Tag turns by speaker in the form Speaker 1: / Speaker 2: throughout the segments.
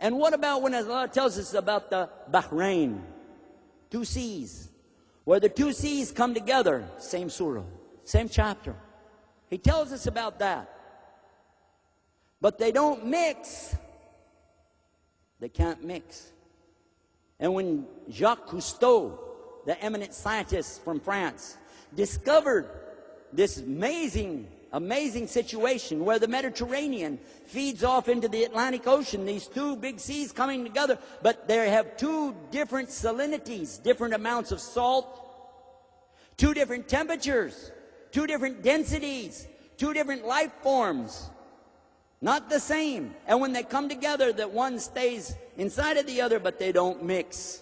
Speaker 1: And what about when Allah tells us about the Bahrain, two seas, where the two seas come together, same surah, same chapter. He tells us about that. But they don't mix. They can't mix. And when Jacques Cousteau, the eminent scientist from France, discovered this amazing situation where the Mediterranean feeds off into the Atlantic Ocean, these two big seas coming together, but they have two different salinities, different amounts of salt, two different temperatures, two different densities, two different life forms, not the same. And when they come together, that one stays inside of the other, but they don't mix.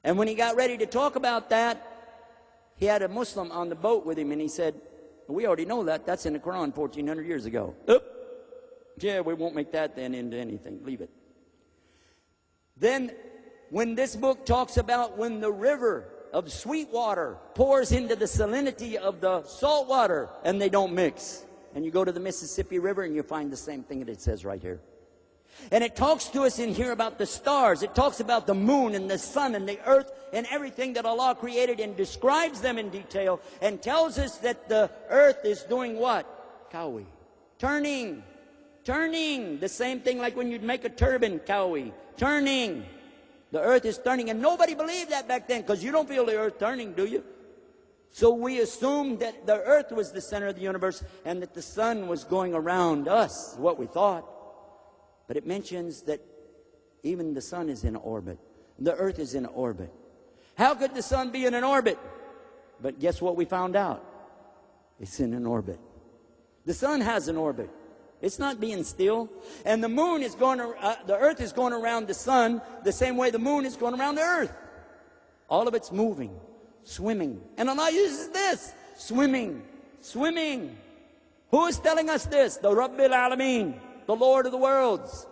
Speaker 1: And when he got ready to talk about that, he had a Muslim on the boat with him, and he said, we already know that. That's in the Quran 1,400 years ago. Yeah, we won't make that then into anything. Leave it. Then, when this book talks about when the river of sweet water pours into the salinity of the salt water, and they don't mix. And you go to the Mississippi River, and you find the same thing that it says right here. And it talks to us in here about the stars. It talks about the moon and the sun and the earth and everything that Allah created, and describes them in detail, and tells us that the earth is doing what? Kawi. Turning. Turning. The same thing like when you'd make a turban, kawi. Turning. The earth is turning. And nobody believed that back then, because you don't feel the earth turning, do you? So we assumed that the earth was the center of the universe, and that the sun was going around us, what we thought. But it mentions that even the sun is in orbit. The earth is in orbit. How could the sun be in an orbit? But guess what we found out? It's in an orbit. The sun has an orbit. It's not being still. And the moon is going, the earth is going around the sun the same way the moon is going around the earth. All of it's moving, swimming. And Allah uses this, swimming, swimming. Who is telling us this? The Rabbil Alameen, the Lord of the worlds.